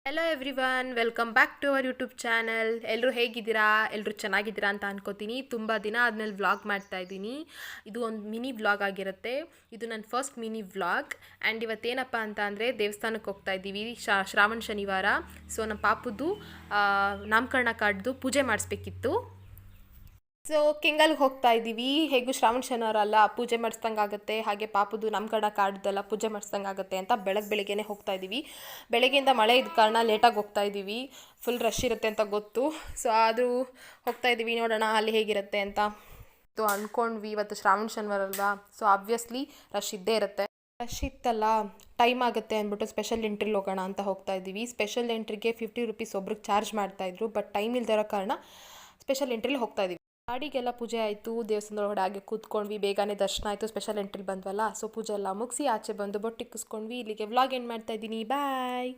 Hello everyone, welcome back to our YouTube channel. ಎಲ್ಲರೂ ಹೇಗಿದ್ದೀರಾ? ಎಲ್ಲರೂ ಚೆನ್ನಾಗಿದ್ದೀರಾ ಅಂತ ಅನ್ಕೋತೀನಿ. ತುಂಬ ದಿನ ಆದಮೇಲೆ ವ್ಲಾಗ್ ಮಾಡ್ತಾ ಇದ್ದೀನಿ. ಇದು ಒಂದು ಮಿನಿ ವ್ಲಾಗ್ ಆಗಿರುತ್ತೆ. ಇದು ನನ್ನ ಫಸ್ಟ್ ಮಿನಿ ವ್ಲಾಗ್. ಆ್ಯಂಡ್ ಇವತ್ತೇನಪ್ಪ ಅಂತ ಅಂದರೆ ದೇವಸ್ಥಾನಕ್ಕೆ ಹೋಗ್ತಾ ಇದ್ದೀವಿ, ಶ್ರಾವಣ ಶನಿವಾರ. ಸೊ ನಮ್ಮ ಪಾಪುದು ನಾಮಕರಣ ಕಾರ್ಡ್ದು ಪೂಜೆ ಮಾಡಿಸ್ಬೇಕಿತ್ತು. ಸೊ ಕೆಂಗಲ್ಗೆ ಹೋಗ್ತಾ ಇದ್ದೀವಿ. ಹೇಗೂ ಶ್ರಾವಣ ಶನಿವಾರ ಅಲ್ಲ, ಪೂಜೆ ಮಾಡಿಸ್ದಂಗೆ ಆಗುತ್ತೆ, ಹಾಗೆ ಪಾಪುದು ನಾಮಕರಣ ಕಾರ್ಡ್ದೆಲ್ಲ ಪೂಜೆ ಮಾಡಿಸ್ದಂಗೆ ಆಗುತ್ತೆ ಅಂತ ಬೆಳಗ್ಗೆನೇ ಹೋಗ್ತಾ ಇದ್ದೀವಿ. ಬೆಳಗ್ಗೆಯಿಂದ ಮಳೆ ಇದ್ದ ಕಾರಣ ಲೇಟಾಗಿ ಹೋಗ್ತಾ ಇದ್ದೀವಿ. ಫುಲ್ ರಶ್ ಇರುತ್ತೆ ಅಂತ ಗೊತ್ತು. ಸೊ ಆದರೂ ಹೋಗ್ತಾ ಇದ್ದೀವಿ, ನೋಡೋಣ ಅಲ್ಲಿ ಹೇಗಿರುತ್ತೆ ಅಂತ. ಅಂದ್ಕೊಂಡ್ವಿ, ಇವತ್ತು ಶ್ರಾವಣ ಶನಿವಾರ ಅಲ್ವಾ, ಸೊ ಆಬ್ವಿಯಸ್ಲಿ ರಶ್ ಇದ್ದೇ ಇರುತ್ತೆ. ರಶ್ ಇತ್ತಲ್ಲ, ಟೈಮ್ ಆಗುತ್ತೆ ಅಂದ್ಬಿಟ್ಟು ಸ್ಪೆಷಲ್ ಎಂಟ್ರಿಗೆ ಹೋಗೋಣ ಅಂತ ಹೋಗ್ತಾ ಇದ್ದೀವಿ. ಸ್ಪೆಷಲ್ ಎಂಟ್ರಿಗೆ 50 ರೂಪೀಸ್ ಒಬ್ರಿಗೆ ಚಾರ್ಜ್ ಮಾಡ್ತಾಯಿದ್ರು, ಬಟ್ ಟೈಮ್ ಇಲ್ದಿರೋ ಇರೋ ಕಾರಣ ಸ್ಪೆಷಲ್ ಎಂಟ್ರಿಗೆ ಹೋಗ್ತಾ ಇದ್ದೀವಿ. ಗಾಡಿಗೆಲ್ಲ ಪೂಜೆ ಆಯಿತು, ದೇವಸ್ಥಾನದೊಳಗಡೆ ಹಾಗೆ ಕೂತ್ಕೊಂಡ್ವಿ, ಬೇಗನೆ ದರ್ಶನ ಆಯಿತು. ಸ್ಪೆಷಲ್ ಎಂಟ್ರಿ ಬಂದ್ವಲ್ಲ, ಸೊ ಪೂಜೆ ಎಲ್ಲ ಮುಗಿಸಿ ಆಚೆ ಬಂದು ಬೊಟ್ಟಿಕ್ಕಿಸ್ಕೊಂಡ್ವಿ. ಇಲ್ಲಿಗೆ ವ್ಲಾಗ್ ಎಂಡ್ ಮಾಡ್ತಾ ಇದ್ದೀನಿ. ಬಾಯ್.